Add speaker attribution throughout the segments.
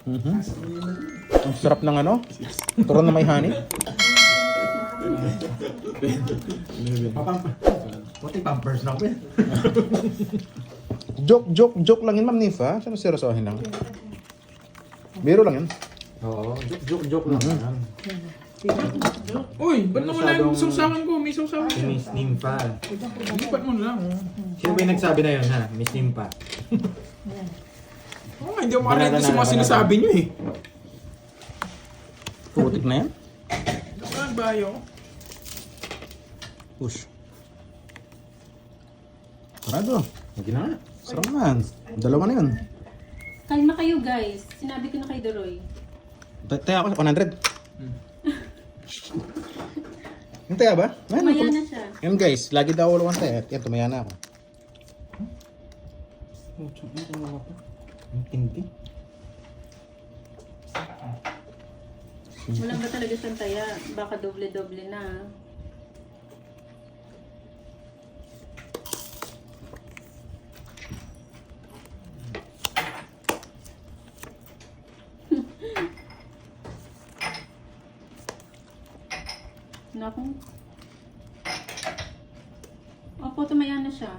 Speaker 1: Ang sarap ng ano? Turon na may honey.
Speaker 2: Puti pampers na ako yan.
Speaker 1: Joke lang yun, Ma'am Nifa. Sino seryosohin lang? Biro lang yun.
Speaker 2: Oo, joke lang yan.
Speaker 3: Uy, ba't nawala yung sausawan ko? May sausawan
Speaker 2: Si
Speaker 3: ko.
Speaker 2: Miss Nimpa.
Speaker 3: Lipat mo na lang.
Speaker 2: Sino ba yung nagsabi na yun ha? Miss Nimpa.
Speaker 3: Oh, hindi ako makarinig sa mga sinasabi nyo eh.
Speaker 1: Putik na yan.
Speaker 3: Saan bayo?
Speaker 1: Push. Sarado.
Speaker 2: Hindi na nga.
Speaker 1: Sarap man. Dalawa na yun.
Speaker 4: Kalma kayo guys. Sinabi ko na kay Doroy.
Speaker 1: Taya ako sa 100. Yung taya ba? Ayun,
Speaker 4: Tumaya na siya.
Speaker 1: Yan guys, lagi daw wala kang taya. Yan, tumaya na ako.
Speaker 2: Ang tindi.
Speaker 4: Walang ba talaga siyang taya? Baka doble-doble na. Naku. Opo, tumaya na siya.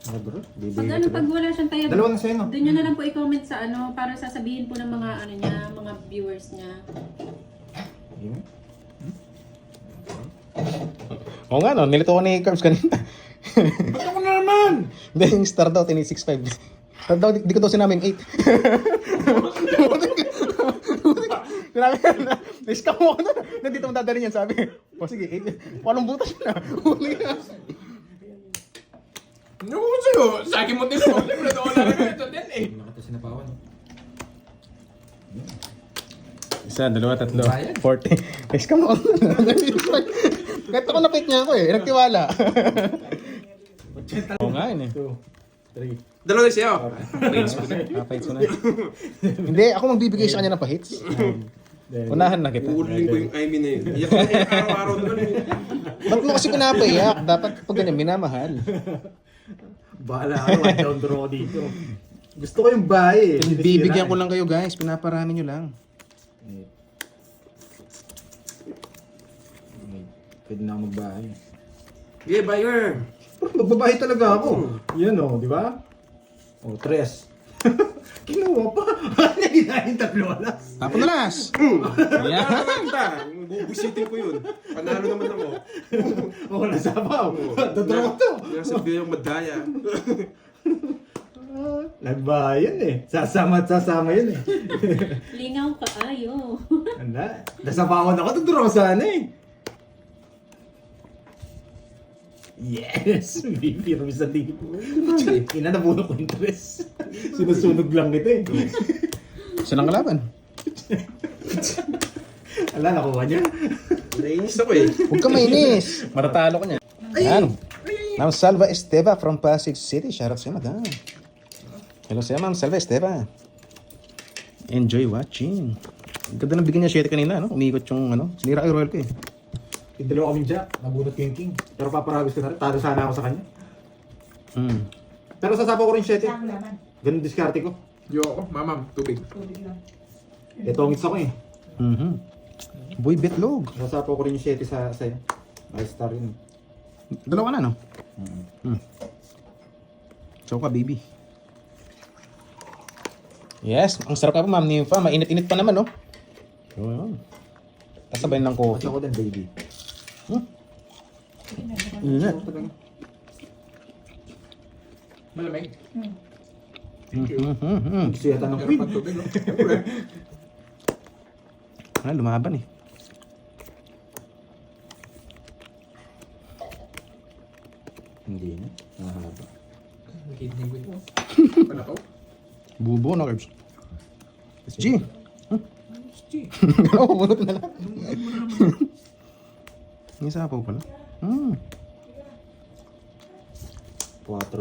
Speaker 2: Ano bro?
Speaker 4: Pag wala siyang taya,
Speaker 2: Dalawa na sa'yo no?
Speaker 4: doon nyo na lang po i-comment sa ano para sasabihin po ng mga ano niya, mga viewers niya.
Speaker 2: Yun.
Speaker 1: Oo nga no, nilito ko ni Carbs kanina.
Speaker 3: Ba't ako na naman?
Speaker 1: Hindi, yung star daw, tini 6.5. Star daw, di ko daw sinaming 8. Sinabi na, discount mo ko na. Nandito mo dadalhin yan, sabi. O sige, 8. Walang butas na. Huli na.
Speaker 3: Ano ko sa'yo? Sa akin mo tinuro. Libre doon na rin ito din eh.
Speaker 2: Nakita sinapawan.
Speaker 1: Isa, dalawa, tatlo.
Speaker 2: Bayad.
Speaker 1: 40. Discount mo ko na. Kahit ako na-pick niya ako eh. Nagtiwala. Oo nga yun eh.
Speaker 2: 2, 3.
Speaker 3: Dalawa din sa'yo.
Speaker 1: Napahits ko na. Hindi, ako magbibigay sa kanya ng pahits. Unahan na kita.
Speaker 3: Uuling ko yung I mean na yun. Iyak na iyak araw-araw naman eh.
Speaker 1: Ba't mo kasi pinapaiyak? Dapat pag ganyan, minamahal.
Speaker 2: Bahala ka, one down draw dito. Gusto ko yung bahay eh.
Speaker 1: Bibigyan ko lang kayo guys, pinaparami nyo lang.
Speaker 2: Pwede na ako magbahay.
Speaker 3: Okay, buyer.
Speaker 2: Magbabahay talaga ako. Yan o, di ba? O, 3. Kinuha pa. Ano ginahin 3 alas?
Speaker 1: Tapon na las!
Speaker 3: Ano
Speaker 1: Yan!
Speaker 3: naman ta? Bubusitin ko yun. Panalo naman ako.
Speaker 2: O, nasabaw. Dodraw to.
Speaker 3: Nasabi yung madaya.
Speaker 2: Nagbahay yun eh. Sasama at sasama yun eh.
Speaker 4: Lingaw ka, ayo.
Speaker 2: Anda, nasabawan ako. Dodraw sana eh. Yes! Bibiro sa libo. Ina, nabuno ko yung 3. Sinusunog lang kita eh.
Speaker 1: Saan ang kalaban?
Speaker 2: Ala, nakuha niya.
Speaker 3: Nainis ako eh.
Speaker 1: Huwag ka mainis! Matatalo ko niya. Yan. Ma'am Salva Esteva from Pasig City. Shoutout sa'yo, madam. Hello sa'yo, Ma'am Salva Esteva. Enjoy watching. Ang ganda ng bigyan niya 7 kanina, no? Umiikot yung, ano, sinira yung royal ko eh.
Speaker 2: Yung dalawa kaming jack, nabunot ko yung king. Pero paparabis ko na rin, talo sana ako sa kanya. Pero sasapaw ko rin 7. Ganun diskarte ko.
Speaker 3: Yo ako, mamam, tubig.
Speaker 2: Tongits ako eh.
Speaker 1: Boy, betlog.
Speaker 2: Sasapaw ko rin yung 7 sa sa'yo. Ay, star yun.
Speaker 1: Dalawa na, no? Chow ka, baby. Yes, ang sarap ka po, Ma'am Nympha. Mainit-init pa naman, no? Yun. Kasabay ng
Speaker 2: Kasi
Speaker 1: coffee.
Speaker 2: ako din, baby.
Speaker 1: Init.
Speaker 3: Malamig.
Speaker 2: Gusto yata ng queen.
Speaker 3: Tubig, no?
Speaker 1: Lumaban eh.
Speaker 2: Hindi na. Mahaba.
Speaker 3: Nakikinig ko. Pala to?
Speaker 1: Bubo na, Carbs. SG.
Speaker 3: SG.
Speaker 1: Gano'n, pupunot na lang. May sapaw pala.
Speaker 2: 4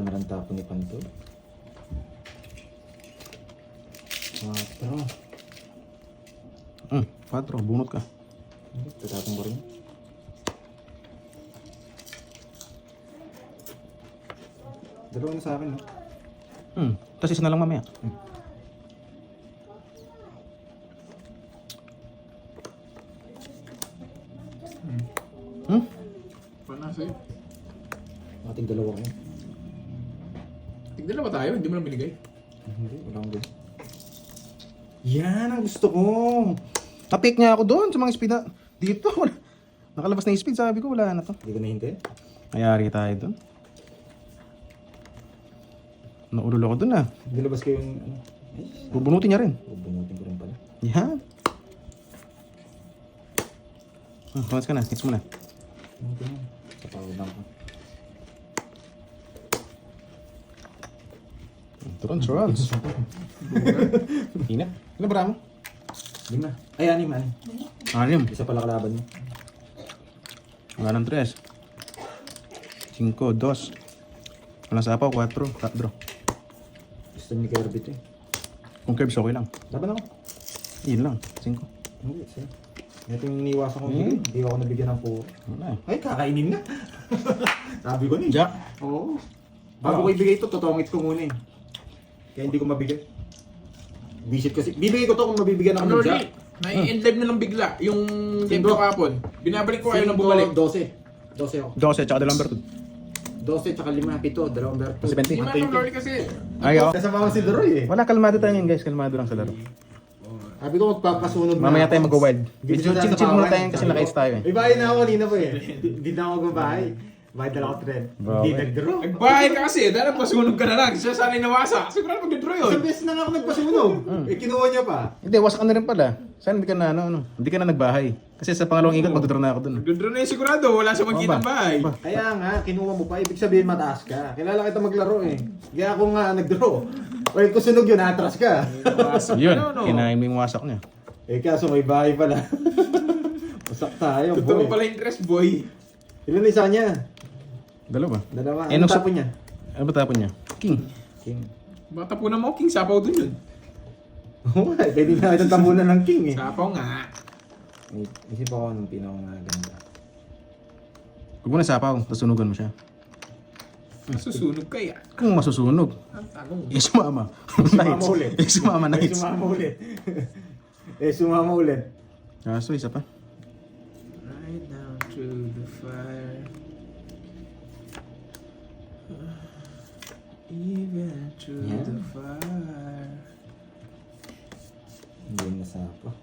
Speaker 2: na lang tapo ni Panto. 4.
Speaker 1: 4, bunot ka.
Speaker 2: Tatapong ko rin. Dalawa na sa akin, no?
Speaker 1: Tapos isa na lang mamaya.
Speaker 3: sa'yo.
Speaker 2: Ating dalawa ko.
Speaker 3: Tignan na ba tayo? Hindi mo lang binigay.
Speaker 2: Hindi, wala akong gusto. Yan ang gusto ko.
Speaker 1: Napik niya ako doon sa mga speed na. Dito, wala. Nakalabas na yung speed, sabi ko wala na to.
Speaker 2: Hindi ko nahintay.
Speaker 1: Mayari tayo doon. Naulol ako doon ah.
Speaker 2: Nilabas ko yung ano.
Speaker 1: Bubunutin niya rin.
Speaker 2: Bubunutin ko rin pala.
Speaker 1: Yan. Tumas ka na, hits mo na.
Speaker 2: Bunutin mo. Sa pawad lang ko.
Speaker 1: Trons. Inat. Ano ba mo?
Speaker 2: 5. Ay, 6.
Speaker 1: Anim.
Speaker 2: Isa pala kalaban mo.
Speaker 1: Wala ng 3. 5, 2. Walang sapaw, 4. Tatro.
Speaker 2: Gusto ni Kirby ito eh.
Speaker 1: Kung curbs, okay lang.
Speaker 2: Laban ako.
Speaker 1: Yun lang, 5.
Speaker 2: Hindi, sa'yo. Ito yung iniwasan ko bigay. Hindi ako nabigyan ng 4.
Speaker 1: Wala eh.
Speaker 2: Ay, kakainin na. Sabi ko na eh.
Speaker 1: Jack.
Speaker 2: Oo. Bago ko ibigay ito, totongit ko muna eh. Kaya hindi ko mabigay. Visit kasi. Bibigay ko to kung mabibigyan ako
Speaker 3: Ano
Speaker 2: ng Jack.
Speaker 3: ulit? Nai-endlive na lang bigla. Yung game ko kapon. Binabalik ko ayaw na bumalik.
Speaker 2: 12. 12 ako.
Speaker 1: 12, tsaka dalawang bertud.
Speaker 2: 12 tsaka 5, 7, dalawang berto.
Speaker 1: 70.
Speaker 3: Hindi man Lord kasi.
Speaker 1: Ayaw.
Speaker 2: Kasama ko si Deroy eh.
Speaker 1: Wala, kalmado tayo ngayon guys. Kalmado lang sa laro.
Speaker 2: Sabi ko magpapasunog na.
Speaker 1: Mamaya tayo mag-wild.
Speaker 2: Hindi
Speaker 1: Medyo
Speaker 2: siya
Speaker 1: chill-chill muna
Speaker 2: sasapawan.
Speaker 1: tayo kasi naka-ice tayo eh.
Speaker 2: May bahay na ako kanina pa eh. Hindi na ako magbahay. Bahay na ako trend. Hindi
Speaker 1: Okay.
Speaker 2: nag-draw.
Speaker 3: Nagbahay ka kasi. Dahil pasunog ka na lang. Siya sana nawasa. Siguro mag-draw yun.
Speaker 2: Isang beses na nga ako nagpasunog. Eh kinuha niya pa.
Speaker 1: Hindi, wasak ka na rin pala. Sana hindi ka na, hindi ka na nagbahay. Kasi sa pangalawang ikot, magdodraw na ako dun.
Speaker 3: Mag-draw na yung sigurado. Wala siya magkita ng bahay.
Speaker 2: Kaya nga, kinuha mo pa. Ibig sabihin mataas ka. Kilala kita maglaro eh. Kaya ako nga nag-draw. O kung sunog yun, atras ka.
Speaker 1: Yun,
Speaker 3: Ano, no?
Speaker 1: kinain mo yung wasak niya.
Speaker 2: Eh kaso may bahay pala. Pasak tayo,
Speaker 3: Totoo
Speaker 2: boy.
Speaker 3: pala interest, boy.
Speaker 2: Ilan isa niya?
Speaker 1: Dalawa.
Speaker 2: Dalawa.
Speaker 1: Eh,
Speaker 2: Ano
Speaker 1: nung
Speaker 2: tapo niya?
Speaker 1: Ano ba tapon niya? King.
Speaker 2: King.
Speaker 3: Bata po na mo, King. Sapaw dun yun.
Speaker 2: Oo nga, pwede na itong tambunan ng king eh.
Speaker 3: Sapaw nga.
Speaker 2: Isip ako ng pinakaganda.
Speaker 1: Huwag mo na sapaw, tapos sunugan mo siya.
Speaker 3: Susunog kaya.
Speaker 1: Kung masusunog,
Speaker 3: Ang tanong.
Speaker 1: eh sumama.
Speaker 2: Sumama ulit.
Speaker 1: Eh sumama na
Speaker 2: Eh,
Speaker 1: hits.
Speaker 2: sumama ulit. Sumama ulit.
Speaker 1: Kaso isa pa.
Speaker 3: Right down through the fire. Even through
Speaker 2: Yeah.
Speaker 3: the fire.
Speaker 2: Hindi na sapa.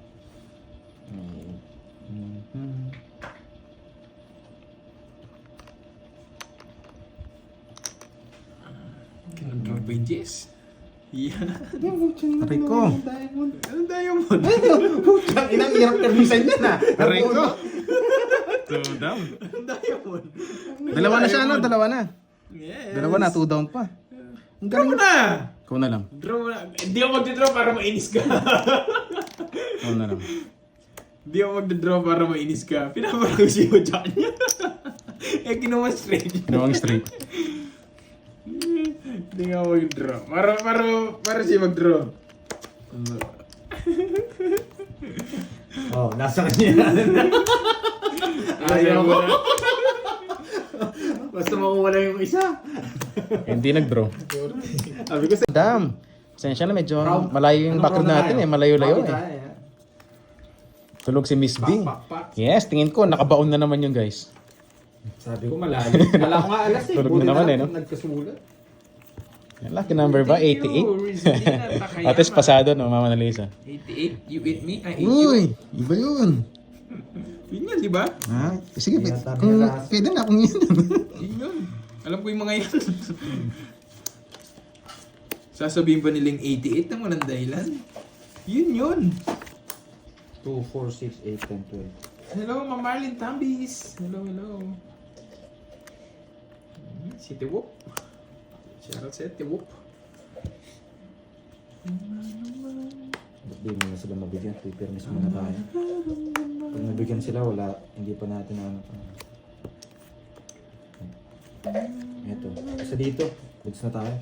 Speaker 3: Draw pages. Yan.
Speaker 1: Aray ko.
Speaker 3: Ano diamond?
Speaker 2: Putang inang hirap permisan niya na.
Speaker 1: Aray ko. Two down.
Speaker 3: Ano diamond?
Speaker 1: Dalawa na siya, ano? Dalawa na.
Speaker 3: Yes.
Speaker 1: Dalawa na, 2 down pa. Ang
Speaker 3: Draw mo
Speaker 1: galing.
Speaker 3: na!
Speaker 1: Ikaw na lang.
Speaker 3: Draw mo na. Hindi ako mag-draw para mainis ka.
Speaker 1: Ikaw na lang.
Speaker 3: Hindi ako mag-draw para mainis ka. Pinaparang siya yung jack niya. Eh, kinuha straight.
Speaker 1: Ginawang straight.
Speaker 3: Hindi nga ako mag-draw. Para siya mag-draw.
Speaker 2: Oh, nasa kanya.
Speaker 3: Ayaw mo na.
Speaker 2: Basta makuha lang yung isa.
Speaker 1: Hindi nag-draw.
Speaker 2: Sabi ko sa...
Speaker 1: Damn. Pasensya na, medyo
Speaker 2: Round.
Speaker 1: malayo yung
Speaker 2: Anong
Speaker 1: background
Speaker 2: round na
Speaker 1: natin
Speaker 2: tayo?
Speaker 1: eh. Malayo-layo
Speaker 2: Round
Speaker 1: eh.
Speaker 2: tayo,
Speaker 1: Tulog si Miss B.
Speaker 3: Pak.
Speaker 1: Yes, tingin ko, nakabaon na naman yun guys.
Speaker 2: Sabi ko malalim. Wala ko nga alas eh.
Speaker 1: Tulog na
Speaker 2: Buti
Speaker 1: naman
Speaker 2: lang
Speaker 1: eh, no?
Speaker 2: Nagkasulat.
Speaker 1: Yan, lucky number ba? 88? Ates pasado, no, Mama Nalisa.
Speaker 3: 88? You eat me? I eat you.
Speaker 1: Uy, iba yun.
Speaker 3: Yun yan, di ba?
Speaker 1: Ha? Sige,
Speaker 2: Hindi
Speaker 1: pwede,
Speaker 2: na
Speaker 1: kung,
Speaker 2: tabi na
Speaker 1: pwede na kung yun.
Speaker 3: Yun yun. Alam ko yung mga yan. Sasabihin ba nilang 88 na walang dahilan? Yun yun.
Speaker 2: 2, 4, 6, 8, 10, 12.
Speaker 3: Hello, Ma'am Marlene Tambis. Hello. Si Tiwop. Shoutout sa Tiwop.
Speaker 2: Ba't di mo na sila mabigyan? Pre-permis muna tayo. Pag nabigyan sila, wala. Hindi pa natin ano pa. Ito. Kasi dito. Goods na tayo.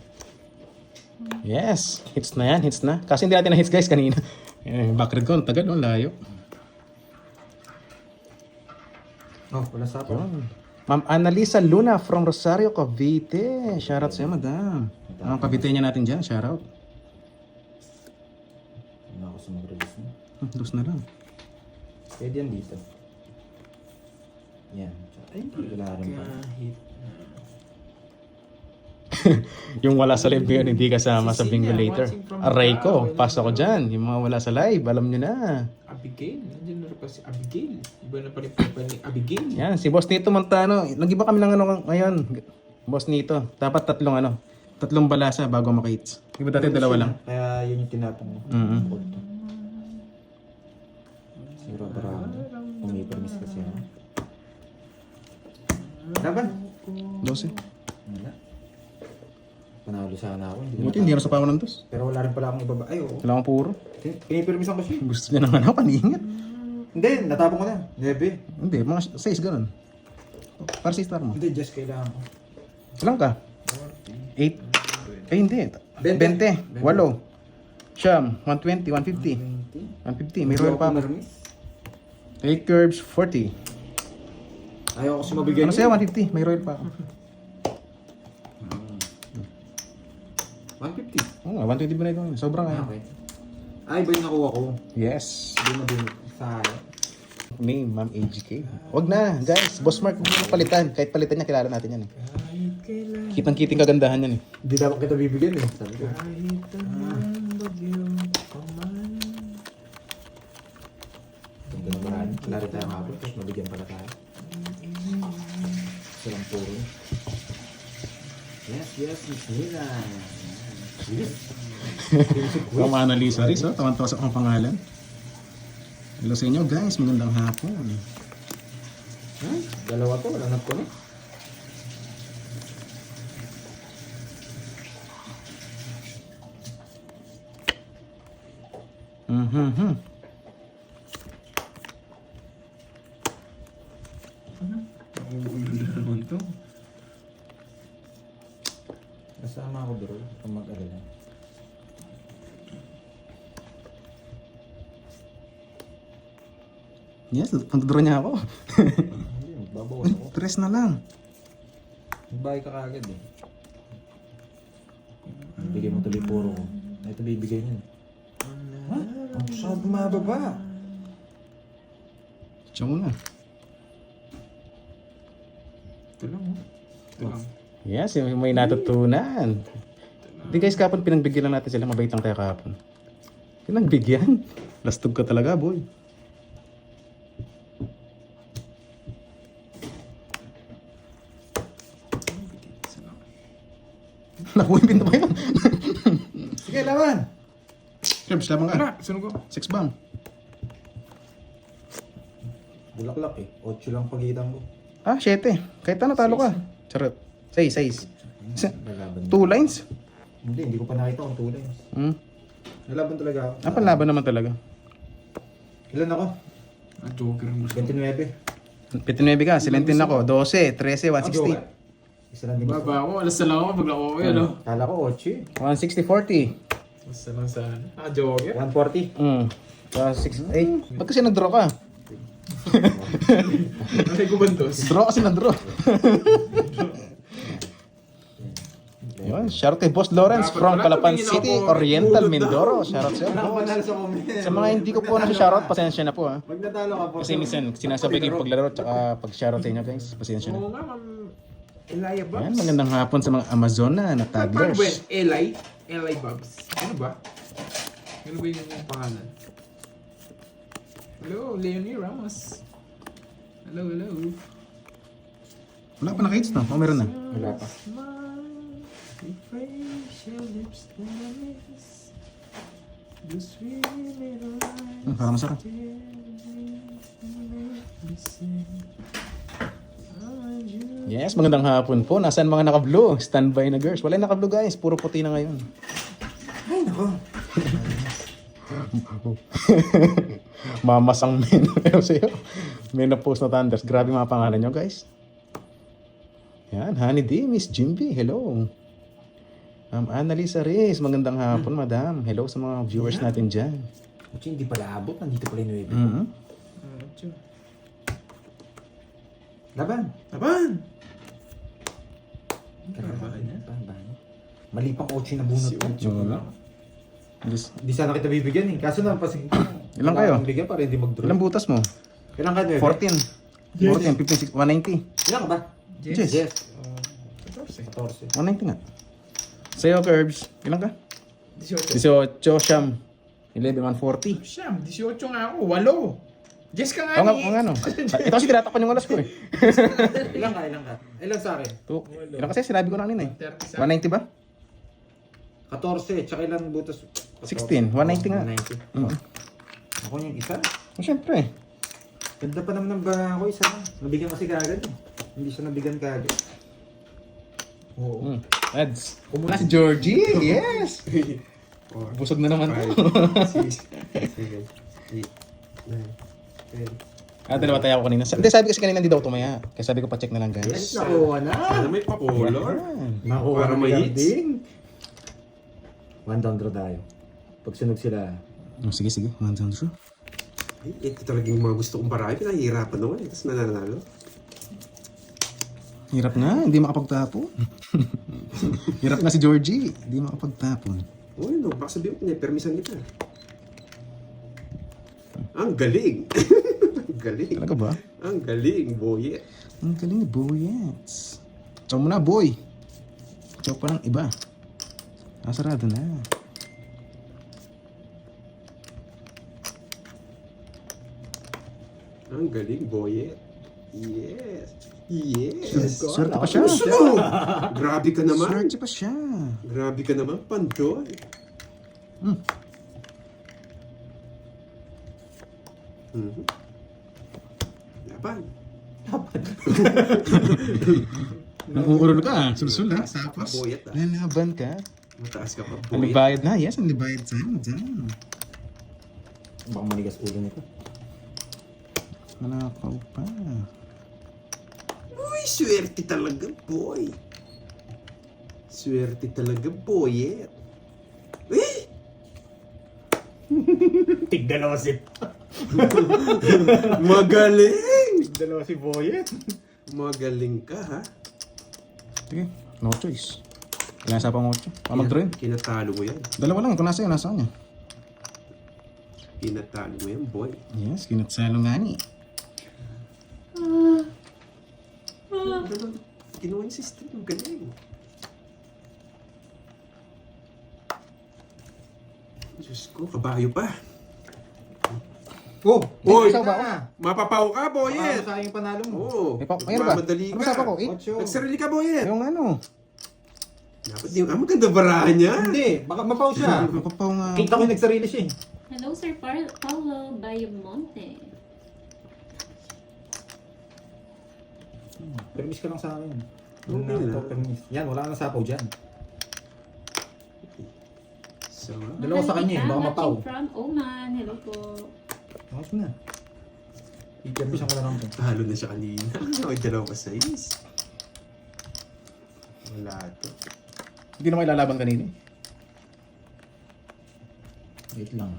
Speaker 1: Yes, hits na yan, hits na. Kasi hindi natin na-hits guys kanina. Background ko, ang tagal, ang layo.
Speaker 2: Oh, wala sa pa.
Speaker 1: Yun. Ma'am Annalisa Luna from Rosario, Cavite. Shoutout sa'yo, madam. Ang Cavite niya natin dyan, shoutout.
Speaker 2: Wala ako sa mag-release mo.
Speaker 1: Dos na lang.
Speaker 2: Pwede yan dito. Yan. Ay, wala rin pa.
Speaker 3: Kahit
Speaker 1: Yung wala sa live ngayon, hindi kasama sa
Speaker 3: Si
Speaker 1: bingo
Speaker 3: Sinya,
Speaker 1: later.
Speaker 3: watching from
Speaker 1: Aray ko,
Speaker 3: Macau.
Speaker 1: pasok ko dyan. Yung mga wala sa live, alam nyo na.
Speaker 3: Abigail. Nandiyan na rin pa si Abigail. Iba na pala yung profile ni Abigail.
Speaker 1: Yan, si Boss Nito Montano. Nag-iba kami ng ano ngayon. Boss Nito. Dapat tatlong balasa bago maka-hits. Di ba dati dalawa lang?
Speaker 2: Kaya yun yung tinapong ko.
Speaker 1: Mhm.
Speaker 2: Siguro para umipermis kasi ako. Laban!
Speaker 1: 12.
Speaker 2: Wala. Panalo sana ako.
Speaker 1: Buti hindi na sa pawan ng dos.
Speaker 2: Pero wala rin pala akong ibaba. Ay, oo.
Speaker 1: Wala akong puro.
Speaker 2: Pinipermisan ko siya.
Speaker 1: Gusto niya naman ako, paningat.
Speaker 2: Hindi, natapong ko na. 9.
Speaker 1: Hindi, mga 6 ganun. Para sa star mo.
Speaker 2: Hindi, just kailangan ko.
Speaker 1: Ilang ka? 8. Eh hindi. 20. 8. Siyam. 120. 150. 150. May royal pa ako. 8 curves. 40.
Speaker 2: Ayaw ko kasi mabigyan
Speaker 1: Ano sa'yo? 150. May royal pa ako.
Speaker 2: 150.
Speaker 1: Oo nga, 120 ba na ito? Sobrang ayaw.
Speaker 2: Okay. Ay, ba yung nakuha ko?
Speaker 1: Yes.
Speaker 2: Hindi na din sa
Speaker 1: Name, Ma'am AGK. Wag na, guys. Boss Mark, huwag mo palitan. Kahit palitan niya, kilala natin yan eh.
Speaker 3: Kahit kailan.
Speaker 1: Kitang-kiting kagandahan yan eh.
Speaker 2: Hindi dapat kita bibigyan eh. Sabi ko.
Speaker 3: Kahit anong bagyo pa man.
Speaker 2: Hindi na marami. Wala rin tayong habol. Tapos mabigyan pala tayo. Silang puro. Yes, Miss Nina. Yes.
Speaker 1: Ma'am Annalisa Riz, oh. Tawan-tawa sa akong pangalan. Hello sa inyo, guys. Magandang hapon.
Speaker 2: Dalawa to, walang nagkunik.
Speaker 1: Mhm.
Speaker 3: Naman to.
Speaker 2: Kasama ako bro, kung mag-alala.
Speaker 1: Yes, pagdodro niya ako.
Speaker 2: Hindi, magbabawas ako.
Speaker 1: 3 na lang.
Speaker 2: Magbahay ka kagad eh. Bigay mo tuloy puro ko. Ito bibigay niyo. Ha? Ang masyado mababa.
Speaker 1: Diyan mo na.
Speaker 3: Ito lang oh. Ito lang.
Speaker 1: Yes, may natutunan. Di guys, kapon pinagbigyan lang natin sila. Mabait lang tayo kapon. Pinagbigyan? Lastog ka talaga, boy. Naku, yung pinto pa yun.
Speaker 2: Sige, laban!
Speaker 1: Krebs, labang ka.
Speaker 3: Tara, sunog ko.
Speaker 1: 6 bang.
Speaker 2: Bulaklak eh. 8 lang pagitan ko.
Speaker 1: Ah, 7. Kahit ano, talo ka. Charot. 6.
Speaker 2: Nalaban.
Speaker 1: 2 lines?
Speaker 2: Hindi ko pa nakita kung tulay. Nalaban talaga ako.
Speaker 1: Ah, panlaban naman talaga.
Speaker 2: Ilan ako?
Speaker 3: Ah, joker mo.
Speaker 2: 29.
Speaker 1: 29 ka, silentin ako. 12, 13, 160.
Speaker 2: Isa lang din ako.
Speaker 3: Baba ako, alas na lang ako pag lako ko yun, no?
Speaker 2: Kala ko 8 eh.
Speaker 1: 160, 40.
Speaker 3: Basta lang sana. Ah, joker?
Speaker 2: 140.
Speaker 1: 6, 8. Ba't kasi nag-draw ka?
Speaker 3: Ano ko bandos?
Speaker 1: Draw kasi nag-draw. Yun, shout out kay Boss Lawrence from Calapan City, Oriental, Mindoro. Shout out sa'yo.
Speaker 2: Panalo sa comment.
Speaker 1: Sa mga hindi ko po nasa-shoutout, pasensya na po ha.
Speaker 2: Pag natalo ka po.
Speaker 1: Kasi minsan, sinasabay ko yung paglaro tsaka pag-shoutout sa inyo guys. Pasensya na.
Speaker 3: Oo nga, ma'am. Elia Babs.
Speaker 1: Ayan, magandang hapon sa mga Amazona na
Speaker 3: Paano ba yun?
Speaker 1: toddlers.
Speaker 3: Eli Babs. Ano ba? Ano ba yung pangalan? Hello, Leonie Ramos. Hello.
Speaker 1: Wala pa naka-hits no? O meron na?
Speaker 2: Wala pa.
Speaker 1: Parang masarap. Yes, magandang hapon po. Nasaan mga naka-blue? Standby na girls. Wala yung naka-blue guys. Puro puti na ngayon.
Speaker 2: Ay, nako.
Speaker 1: Mamasang men. Pero sa'yo, may na-post na thunders. Grabe mga pangalan nyo guys. Yan, Honey D, Miss Jimby. Hello. Annalisa Riz. Magandang hapon, madam. Hello sa mga viewers natin dyan.
Speaker 2: Kasi hindi pala abot. Nandito pala yung 9.
Speaker 1: Mhm.
Speaker 2: Laban! Mali pang 8 na bunot ko.
Speaker 1: Wala. Yes.
Speaker 2: Hindi sana kita bibigyan eh. Kaso na pasig.
Speaker 1: Ilang kayo?
Speaker 2: Bigyan para hindi mag-draw.
Speaker 1: Ilang butas mo?
Speaker 2: Ilang ka 9?
Speaker 1: 14. 14, 15, 190.
Speaker 2: Ilan ka ba?
Speaker 1: Yes.
Speaker 2: Yes.
Speaker 3: 14.
Speaker 2: 14.
Speaker 1: 190 nga. Sa'yo, Curbs. Ilan ka?
Speaker 3: 18.
Speaker 1: 18, Siyam. 11, 140.
Speaker 3: Siyam, 18 nga ako. 8. Jess ka nga
Speaker 1: Oo nga,
Speaker 3: ni.
Speaker 1: oo nga no. Ito kasi tinatakpan yung oras ko eh.
Speaker 2: Ilan ka? Ilan sa akin?
Speaker 1: Ilan kasi sinabi ko na kanina eh.
Speaker 3: 30
Speaker 1: 190 ba?
Speaker 2: 14. Tsaka ilang butas?
Speaker 1: 16, 190 nga.
Speaker 2: 190.
Speaker 1: Mm.
Speaker 2: Ako yung isa.
Speaker 1: Oh, siyempre.
Speaker 2: Ganda pa naman ng baha ko isa. Nabigyan kasi kagad eh. Hindi siya nabigyan kagad.
Speaker 3: Oo.
Speaker 1: Ads. Kumula si Georgie. Yes. Busog na naman to.
Speaker 2: 6, 7, 8, 9, 10.
Speaker 1: Dalawa tayo ako kanina. Hindi, sabi kasi kanina hindi daw tumaya. Kaya sabi ko pa-check na lang guys.
Speaker 2: Yes, nakuha na.
Speaker 5: Sana may pa-color.
Speaker 2: Nakuha
Speaker 5: Para
Speaker 2: na
Speaker 5: may
Speaker 2: may
Speaker 5: hits.
Speaker 2: ding. One down draw tayo. Pag sunog sila,
Speaker 1: Oh, sige, sige. One down draw.
Speaker 5: Ay, ito talaga yung mga gusto kong parami. Pinahihirapan naman eh. Tapos nananalo.
Speaker 1: Hirap na, hindi makapagtapon. Hirap na si Georgie, hindi makapagtapon.
Speaker 5: Uy, no. Baka sabihin ko, permisan kita. Ang galing. Ang galing.
Speaker 1: Talaga ba?
Speaker 5: Ang galing, boy.
Speaker 1: Ang galing ni Boyets. Chow mo na, boy. Chow pa ng iba. Sarado na.
Speaker 5: Ang galing, boy. Yes. Yes.
Speaker 1: Swerte pa siya.
Speaker 5: Sunog! Grabe ka naman.
Speaker 1: Swerte pa siya.
Speaker 5: Grabe ka naman, Pandoy. Mhm. Laban.
Speaker 1: Nang-uurol ka, sulsul ha. Tapos,
Speaker 5: Boyet ah.
Speaker 1: lalaban ka.
Speaker 5: Mataas ka pa,
Speaker 1: Ang
Speaker 5: boy.
Speaker 1: libayad na, yes, ang libayad sa'yo. Diyan.
Speaker 2: baka manigas ulo nito.
Speaker 1: Manakaw pa.
Speaker 5: Uy, swerte talaga, boy. Swerte talaga, boyet. Eh!
Speaker 2: Tigdalawa si...
Speaker 5: Magaling!
Speaker 2: Tigdalawa si Boyet.
Speaker 5: Magaling ka, ha?
Speaker 1: Sige, no choice. Kailangan sa pang 8. Mag-draw yun.
Speaker 5: Kinatalo mo yan.
Speaker 1: Dalawa lang, kung nasa yun, nasa kanya.
Speaker 5: Kinatalo mo yan, boy.
Speaker 1: Yes, kinatsalo nga ni.
Speaker 5: Ginawa yung system. Ang galing. Diyos ko, kabayo pa.
Speaker 2: Oh!
Speaker 5: Boy!
Speaker 1: Isa ba ako?
Speaker 5: Mapapaw ka, boyet!
Speaker 2: Sayang yung panalo mo.
Speaker 5: Oo.
Speaker 1: Ayun ba?
Speaker 5: Mamadali
Speaker 1: Ano
Speaker 5: ka.
Speaker 1: sabi ko? 8?
Speaker 5: Nagsarili ka, boyet!
Speaker 1: Yung ano?
Speaker 5: Dapat yung maganda barahan niya.
Speaker 2: Hindi, baka mapaw siya.
Speaker 1: Mapapaw nga.
Speaker 2: Kita ko yung nagsarili siya eh.
Speaker 4: Hello, Sir Paulo Bayamonte.
Speaker 2: Permis ka lang sa akin.
Speaker 5: Okay na.
Speaker 2: Permis. Yan, wala nang sapaw dyan.
Speaker 5: So,
Speaker 2: Dalawa sa kanya eh, baka mapaw.
Speaker 4: Watching from Oman. Hello po.
Speaker 2: Ayos mo na. I-permisan ko na lang ito.
Speaker 5: halo na siya kanina. May dalawa pa sa is. Wala to.
Speaker 1: Hindi naman ilalaban kanina.
Speaker 2: Wait lang.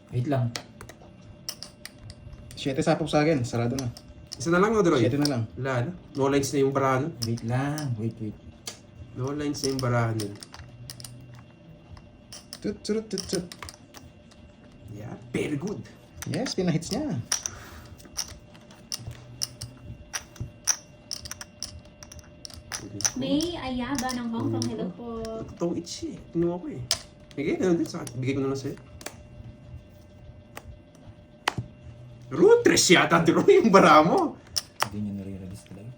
Speaker 2: Wait lang.
Speaker 1: 7 sapaw sa akin, sarado na.
Speaker 5: Isa na lang, no, Droy?
Speaker 1: 7 na lang.
Speaker 5: Wala na. No lines na yung barahan.
Speaker 2: Wait lang. Wait.
Speaker 5: No lines na yung barahan nun.
Speaker 1: Tut, tut, tut, tut.
Speaker 5: Yeah, very good.
Speaker 1: Yes, pinahits niya.
Speaker 4: May Ayaba ng Hong Kong. Hello po.
Speaker 5: Totoong itch eh. Kinuha ko eh. Bigay ka din sa akin. Bigay ko na lang sa'yo. Root 3 yata, Droy, yung bara mo.
Speaker 2: Hindi niya nare-release talaga.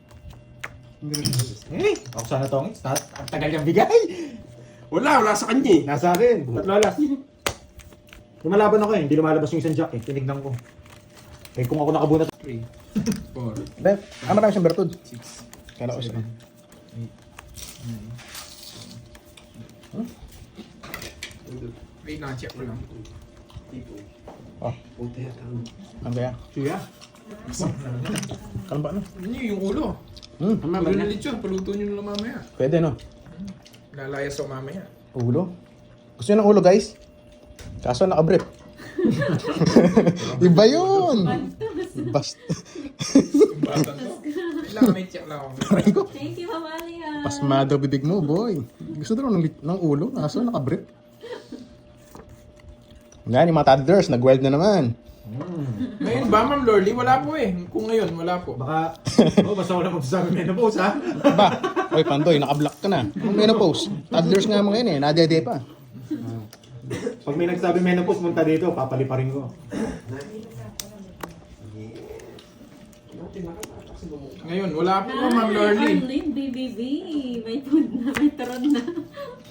Speaker 2: Eh! Ako sana tongits. Ang tagal niyang bigay.
Speaker 5: Wala sa kanya eh.
Speaker 2: Nasa akin. Tatlo alas. Lumalaban ako eh. Hindi lumalabas yung isang jack eh. Tinignan ko. Eh kung ako nakabunat.
Speaker 3: 3, 4,
Speaker 1: Dahil, marami siyang bertud.
Speaker 3: 6,
Speaker 1: Kala ko siya.
Speaker 3: 8, 9. Wait lang, check ko lang.
Speaker 1: Oh, ano kaya?
Speaker 2: Siya.
Speaker 1: Kalam ba ano?
Speaker 3: Ano yung ulo? Ulo na lechon, paluto nyo na lang mamaya.
Speaker 1: Pwede no?
Speaker 3: Lalayas ako mamaya.
Speaker 1: Ulo. Gusto nyo ng ulo guys? Kaso nakabrip. Iba yun! Basta.
Speaker 3: Bata to. Kailangan may check lang ako.
Speaker 4: Thank you, Mamalia.
Speaker 1: Pasmado bibig mo, boy. Gusto daw ng ulo, kaso nakabrip. Yan, yung mga toddlers, nag-wild na naman.
Speaker 3: Ngayon ba, Ma'am Lorly? Wala po eh. Kung ngayon, wala po.
Speaker 2: Baka, basta wala magsasabi menopause ha.
Speaker 1: Ba? Oy, Pandoy, naka-block ka na. Anong menopause? Toddlers nga mga yun eh. Nadede pa.
Speaker 2: Pag may nagsabi menopause, punta dito, papaliparin ko.
Speaker 3: Ngayon, wala po, Ma'am Lorly.
Speaker 4: Arlene, BBB. May food na, may turon na.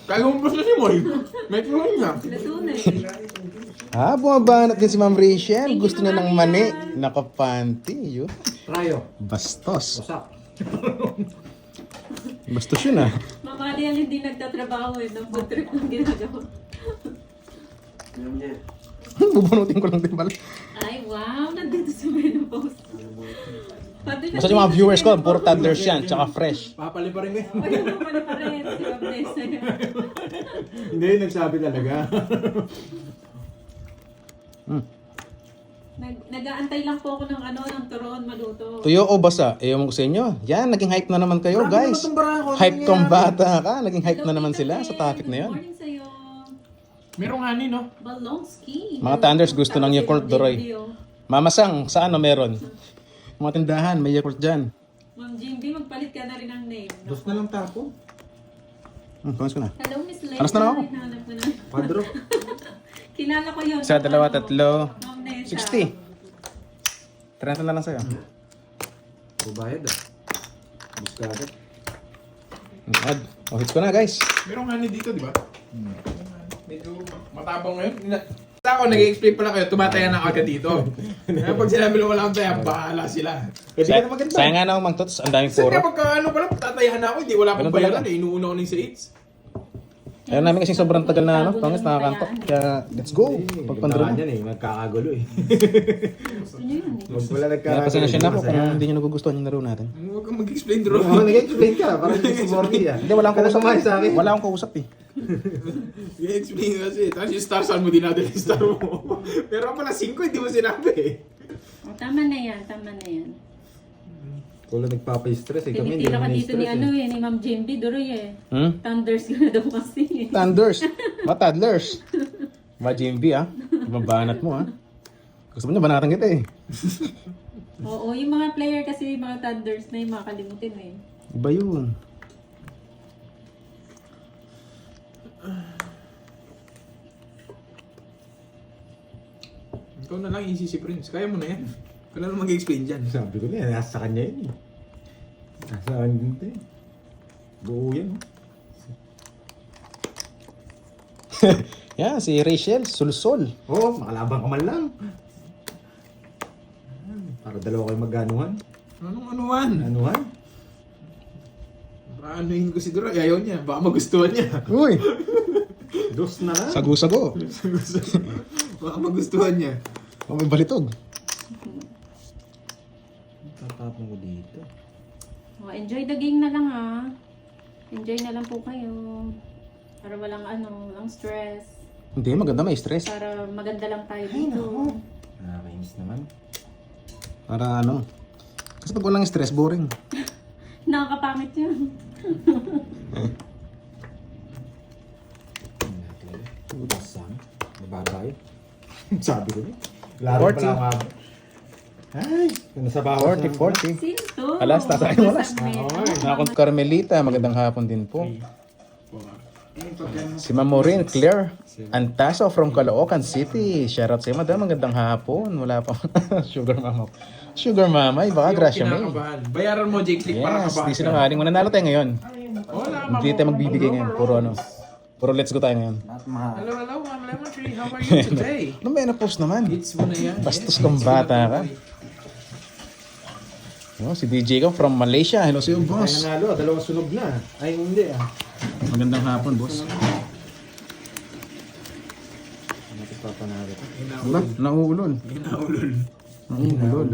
Speaker 3: Kaya humpos na si Moy. May tulong niya.
Speaker 4: Luto na eh.
Speaker 1: Bumabanat din si Ma'am Rachel. Gusto niya ng mani. Nakapanty. Yun.
Speaker 2: Rayo,
Speaker 1: Bastos.
Speaker 2: wasak.
Speaker 1: Bastos yun ah.
Speaker 4: Mamali yan hindi nagtatrabaho eh. Ng food trip ng ginagawa.
Speaker 1: Bubunutin ko lang din pala.
Speaker 4: Ay, wow. Nandito sa menopause.
Speaker 1: Basta yung mga viewers ko, puro toddlers yan. Tsaka fresh.
Speaker 2: Papaliparin ko yun.
Speaker 4: O yun po pala pa rin. Si Mabnesa yan.
Speaker 2: Hindi, nagsabi talaga.
Speaker 4: Nag-aantay lang po ako ng ng turon maluto.
Speaker 1: Tuyo o basa? Ewan ko sa inyo. Yan, naging hype na naman kayo, guys. Hype tong bata ka. Naging hype na naman sila sa topic na yun.
Speaker 4: Good morning sa'yo.
Speaker 3: Merong honey, no?
Speaker 4: Balongski.
Speaker 1: Mga thunders gusto ng Yakult Doroy. Mamasang, sa ano meron? Mga tindahan, may Yakult dyan.
Speaker 4: Ma'am Jimby, magpalit ka na rin ng name.
Speaker 2: Dos na lang tapo.
Speaker 1: Pamas ko na.
Speaker 4: Hello, Miss Lena.
Speaker 1: Anas na lang ako.
Speaker 4: Hinahanap mo na.
Speaker 2: Padro.
Speaker 4: Kilala ko yun.
Speaker 1: Isa, dalawa, tatlo.
Speaker 4: Ma'am Nessa.
Speaker 1: 60. 30 na lang sa'yo.
Speaker 2: Bubayad ah. Buskada.
Speaker 1: Ad. O, hits ko na, guys.
Speaker 3: Merong honey dito, di ba? Medyo matabang ngayon. Ako, nag-explain pala kayo, tumataya na agad dito. Kaya pag sinabi lang wala akong taya, bahala sila.
Speaker 2: Pwede ka na maganda.
Speaker 1: Sayang nga na akong mangtots. Ang daming
Speaker 3: Kasi
Speaker 1: puro.
Speaker 3: kapag ano pala, tatayahan na ako, hindi wala akong
Speaker 1: Ganun talaga.
Speaker 3: bayaran eh. Inuuna ko na yung sa 8s.
Speaker 1: Ayaw namin kasing sobrang tagal na pangis nakakantok. Kaya, let's go. Pagpandro mo.
Speaker 2: Yan eh, nagkakagulo eh.
Speaker 4: Gusto niyo yun eh.
Speaker 2: Huwag wala
Speaker 1: Kaya
Speaker 2: nagkakagulo.
Speaker 1: pasensya na po kung hindi nyo nagugustuhan yung laro natin.
Speaker 3: Huwag kang mag-explain, Drew.
Speaker 2: Oo, nag-explain ka. Parang hindi si Morty ah.
Speaker 1: Hindi, wala akong kausap.
Speaker 2: Kumain sa akin.
Speaker 1: Wala akong kausap eh.
Speaker 3: I-explain kasi. Tapos yung star saan mo dinadala yung star mo. Pero pala 5, hindi mo sinabi eh.
Speaker 4: O, tama na yan, tama na yan.
Speaker 2: Wala nagpapa-stress eh. Kami hindi
Speaker 4: Tinitira ka
Speaker 2: naman
Speaker 4: dito ni
Speaker 2: stress
Speaker 4: ni Ma'am Jimby, Duroy eh.
Speaker 1: Hmm?
Speaker 4: Thunders ka na daw kasi.
Speaker 1: Thunders. Mga toddlers. Mga Jimby ah. Mabanat mo ah. Gusto mo niya, banatan kita eh.
Speaker 4: Oo, yung mga player kasi, mga Thunders na yung makakalimutin eh.
Speaker 1: Iba yun.
Speaker 3: Ikaw na lang, easy si Prince. Kaya mo na yan. Wala na mag-explain dyan.
Speaker 2: Sabi ko na yan, nasa kanya yun eh. Nasa kanya din ito eh. Buo yan oh.
Speaker 1: Yan, si Rachel, sulsol.
Speaker 2: Oo, makalabang ka man lang. Para dalawa kayo mag-anuhan.
Speaker 3: Anong anuan?
Speaker 2: Anuhan?
Speaker 3: Anuhin ko si Drew. Ayaw niya. Baka magustuhan niya.
Speaker 1: Uy,
Speaker 2: Dos na lang.
Speaker 1: sago-sago.
Speaker 3: Baka magustuhan niya.
Speaker 1: O may balitog.
Speaker 2: Tatapon ko dito.
Speaker 4: O, enjoy the game na lang ah. Enjoy na lang po kayo. Para walang walang stress.
Speaker 1: Hindi, maganda may stress.
Speaker 4: Para maganda lang tayo dito.
Speaker 2: Nakakainis naman.
Speaker 1: Para ano. Kasi pag walang stress, boring.
Speaker 4: Nakakapangit yun.
Speaker 2: Basang. Mababay. Sabi ko niya. Laro pala ako nga. Ay, nasa bawas
Speaker 1: 40.
Speaker 4: Sino to?
Speaker 1: Alas, tatay mo, alas.
Speaker 4: Nasa
Speaker 1: Nakakot Carmelita, magandang hapon din po. Si Ma'am Maureen Claire Antaso from Caloocan City. Shoutout sa iyo, madam. Magandang hapon. Wala pa. Sugar mama. Sugar mama, baka grasya may.
Speaker 3: Kinakabahan. Bayaran mo, Jake Click, para
Speaker 1: Yes,
Speaker 3: kabahan.
Speaker 1: di sinungaling. Mananalo tayo ngayon.
Speaker 3: Wala,
Speaker 1: Hindi tayo magbibigay ngayon. Puro ano. Puro let's go tayo ngayon.
Speaker 3: Hello, I'm Lemon Tree. How are you today?
Speaker 1: Ano ba post naman?
Speaker 3: Hits mo na yan.
Speaker 1: Bastos kang bata ka. Oh, si DJ ko from Malaysia. Hello sa iyo,
Speaker 2: Ay,
Speaker 1: boss.
Speaker 2: nanalo. Dalawang sunog na. Ay, hindi ah.
Speaker 1: Magandang hapon, boss.
Speaker 2: Natin papanalo ko.
Speaker 1: Wala, nauulol.
Speaker 3: Inaulol.
Speaker 1: Nauulol.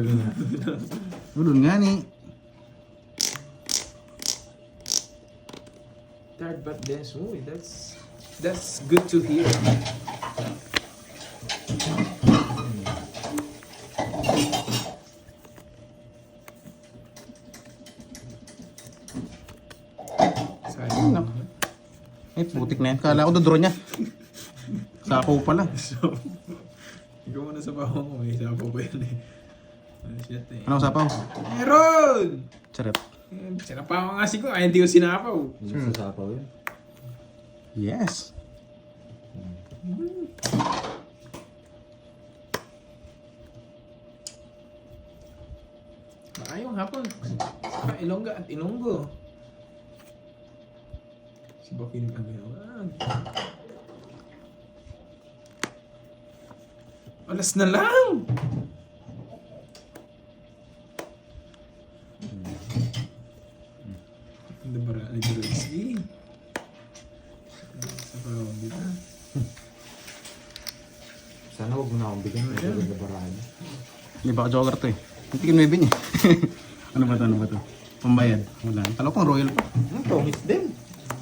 Speaker 1: Ulol nga ni.
Speaker 3: Third but dance. Uy, that's good to hear. Sayang.
Speaker 1: Ay, putik na yan. Kala ko doon niya. Sako pala.
Speaker 3: Ikaw muna sa pawang ko. May sapaw pa yun eh. Ano shit eh.
Speaker 1: Anong sapaw?
Speaker 3: Meron!
Speaker 1: Charot.
Speaker 3: Sinapaw nga si ko. Ay, hindi ko sinapaw.
Speaker 2: Hindi sa sapaw yun.
Speaker 1: Yes.
Speaker 3: Maayong hapon. Saka Ilongga at Ilonggo. Si Bakin ang gawag. Alas na lang! Ang dabara ni Jersey. Sa pawang dito.
Speaker 2: Sana huwag mo na akong bigyan. Ito ganda barahan.
Speaker 1: Hindi baka joker to eh. Hindi may bin eh. Ano ba to? Ano ba to? Pambayad. Wala. Talo pang royal pa.
Speaker 2: Tongits din.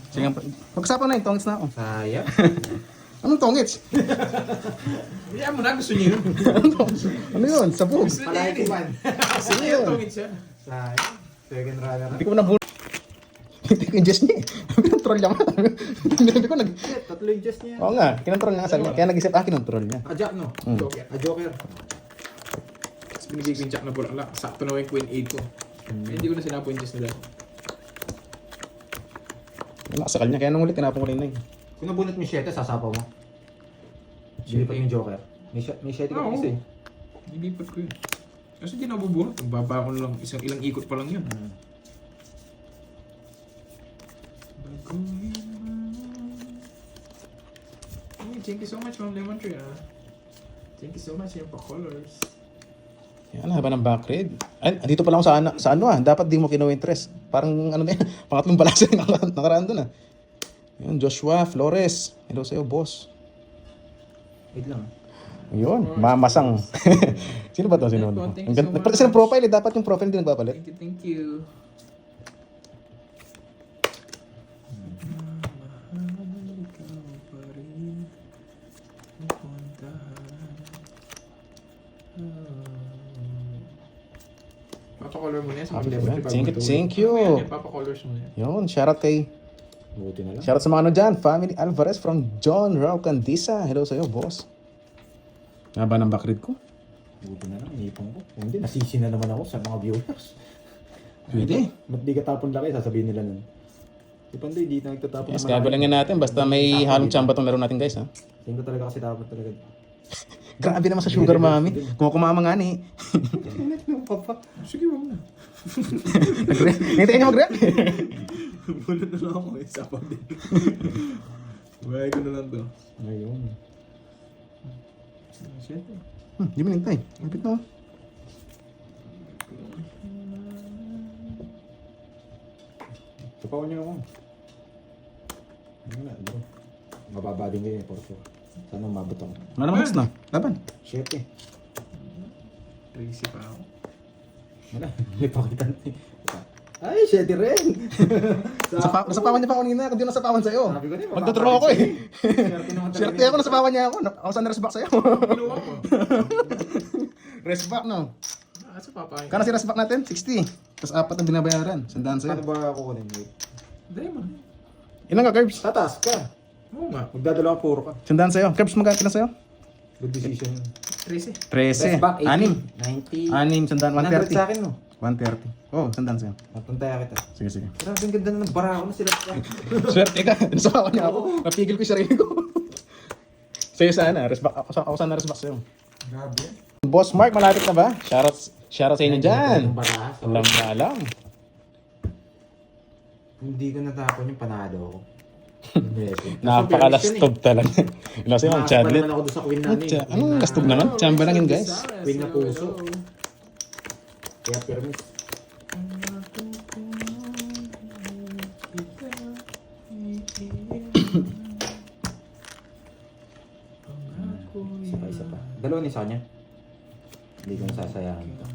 Speaker 1: Sige, pag-usapan na yung tongits na ako.
Speaker 2: Sayang.
Speaker 1: Anong tongits?
Speaker 3: Kaya mo na, gusto niyo yun.
Speaker 1: Ano yun? Sabog.
Speaker 3: Gusto niya
Speaker 2: Palagi
Speaker 3: yun eh.
Speaker 2: kuman.
Speaker 3: Gusto niya yung tungit siya.
Speaker 2: Sayang. Second runner.
Speaker 1: Hindi ko na bulo. Hindi ko yung Diyos niya eh. Kinontrol niya nga. Hindi ko nag...
Speaker 2: Shit, tatlo yung just niya.
Speaker 1: Oo nga, kinontrol niya nga sabi niya. Kaya nag-isip, kinontrol niya.
Speaker 2: Jack no?
Speaker 3: Joker.
Speaker 2: Joker.
Speaker 3: Tapos binigay ko yung jack na bulaklak. Sakto na yung queen 8 ko. Kaya hindi ko na sinapo yung just na dahil.
Speaker 1: Wala sa kanya. Kaya nung ulit, tinapon ko rin na eh.
Speaker 2: Kung nabunot mo yung 7, sasapaw mo. Dilipat mo yung Joker. May 7 ka
Speaker 3: Oo.
Speaker 2: isa eh.
Speaker 3: Nilipat ko yun. Kasi di nabubunot. Ang baba ko lang. Ilang ikot pa lang yun. Uy, thank you so much, Ma'am Lemon Tree, ah. Thank you so much, yung pa-colors.
Speaker 1: Yan, haba ng back red. Ay, dito pala ako sa ano ah. Dapat di mo kinuha interest. Parang ano na yan. Pangatlong balasa yung nakaraan doon ah. Yun, Joshua Flores. Hello sa'yo, boss.
Speaker 2: Wait lang.
Speaker 1: Yun, mamasang. Sino ba to? Sino?
Speaker 3: Thank you so
Speaker 1: Nagpalit kasi ng profile eh. Dapat yung profile din nagpapalit.
Speaker 3: Thank you, thank you. Papa-color mo na yan sa Ma'am Lemon Tree.
Speaker 1: Thank you.
Speaker 3: Papa-colors mo na yan.
Speaker 1: Yun, shoutout kay...
Speaker 2: Buti na lang.
Speaker 1: Shoutout sa mga ano dyan. Family Alvarez from John Rao Candisa. Hello sa'yo, boss. Haba ng back red ko.
Speaker 2: Buti na lang, ipon ko. Kung hindi, nasisi na naman ako sa mga viewers.
Speaker 1: Pwede.
Speaker 2: Ba't di ka tapon laki? Sasabihin nila nun. Si Pandoy, di na nagtatapon
Speaker 1: Yes,
Speaker 2: naman.
Speaker 1: gagawin natin. Basta may halong tsamba itong meron natin, guys. Ha?
Speaker 2: Tingin ko talaga kasi tapon talaga.
Speaker 1: Grabe naman sa sugar, mami. Kung kumama nga ni.
Speaker 3: Sige, wag na.
Speaker 1: Hintayin niya mag-rep.
Speaker 3: Bulot na lang ako, isa pa din. Buhay ko na lang to.
Speaker 2: Ngayon.
Speaker 3: Shit.
Speaker 1: Di mo nintay. Lapit na.
Speaker 2: Tupawan niyo ako. Wala, bro. Mababa din kayo, for sure. Sana umabot ako.
Speaker 1: Wala naman gusto na. Laban.
Speaker 2: 7.
Speaker 3: Crazy pa ako.
Speaker 2: Wala, may pakitan. Ay, 7 rin!
Speaker 1: Nasapawan niya pa ako kanina. Kung di nasapawan sa'yo.
Speaker 2: Sabi ko na,
Speaker 1: Magdodro ako eh.
Speaker 2: Swerte naman talaga.
Speaker 1: Swerte ako, nasapawan niya ako. Ako saan na-resback sa'yo.
Speaker 3: Ginawa ko.
Speaker 1: Resback, no?
Speaker 3: Sa papa.
Speaker 1: Kano si resback natin? 60. Tapos 4 ang binabayaran. Sandaan
Speaker 2: Paano
Speaker 1: sa'yo.
Speaker 2: ba kukunin? Wait.
Speaker 3: Dali mo.
Speaker 1: Ilan ka, Curbs?
Speaker 2: Tataas ka.
Speaker 3: Oo nga.
Speaker 2: Magdadalawang puro ka.
Speaker 1: Sandaan sa'yo. Curbs, magkano sa'yo?
Speaker 2: Good decision yun.
Speaker 3: 13.
Speaker 1: 13.
Speaker 2: Back,
Speaker 1: 6.
Speaker 2: 90.
Speaker 1: 6, sandaan.
Speaker 2: 100 sa
Speaker 1: 130.
Speaker 2: akin, no?
Speaker 1: 130. Oh, sandaan sa'yo.
Speaker 2: Matantaya kita.
Speaker 1: Sige, sige.
Speaker 2: Grabe, ang ganda na ng bara ko na sila.
Speaker 1: Swerte ka. Nasapawan niya ako. Napigil ko yung sarili ko. Sa'yo sana. Resback. Ako sana resback sa'yo.
Speaker 2: Grabe.
Speaker 1: Boss Mark, malapit na ba? Shoutout sa inyo dyan.
Speaker 2: Ang bara.
Speaker 1: Alam na alam.
Speaker 2: Hindi ko natapon yung panado ko.
Speaker 1: Napakalastog talaga. Ilang sa'yo, ang chadlet.
Speaker 2: naman ako doon sa queen namin.
Speaker 1: Anong lastog naman? Chamba lang yun, guys.
Speaker 2: Queen na puso. Kaya permis. Isa pa. Dalawa ni sa kanya. Hindi ko nasasayangin ito.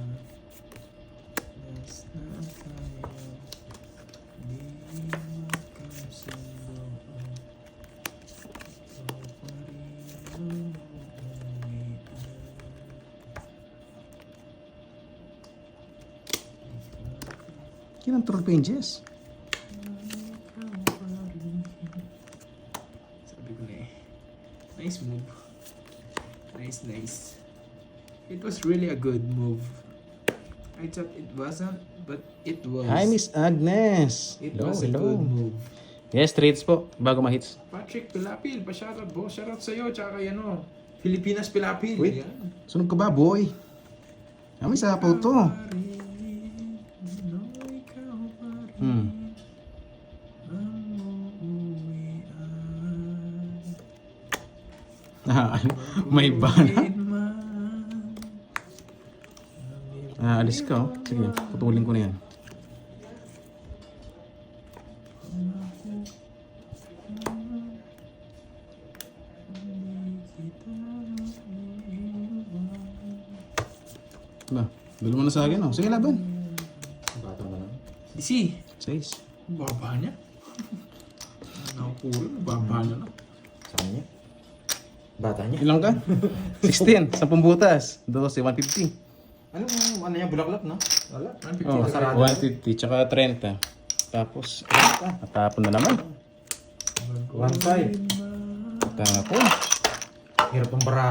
Speaker 1: Kinontrol pa yung Jess.
Speaker 3: Sabi ko na eh. Nice move. Nice, nice. It was really a good move. I thought it wasn't, but it was.
Speaker 1: Hi, Miss Agnes.
Speaker 3: It
Speaker 1: Hello,
Speaker 3: was a
Speaker 1: hello.
Speaker 3: good move.
Speaker 1: Yes, trades po. Bago ma-hits.
Speaker 3: Patrick Pilapil, pa-shoutout boss. Shoutout sa'yo, tsaka kay ano, Filipinas Pilapil.
Speaker 1: Wait.
Speaker 3: Yan.
Speaker 1: Sunog ka ba, boy? Ah, may sapaw to. Hmm. Ah, may bana. Ah, alis ka, oh. Sige, putulin ko na yan. Ba, dalo mo na sa akin, oh. Sige, laban.
Speaker 3: DC.
Speaker 1: 6.
Speaker 3: Baba niya. Nakapuro, baba niya na.
Speaker 2: Sa kanya. Bata niya.
Speaker 1: Ilang ka? 16. 10 butas. 12, 150.
Speaker 2: Ano yan, bulaklak, no? Wala.
Speaker 1: Oh,
Speaker 2: Sarado.
Speaker 1: 150, tsaka 30. Tapos, natapon na naman.
Speaker 2: 1-5.
Speaker 1: Tapon.
Speaker 2: Hirap ang bara.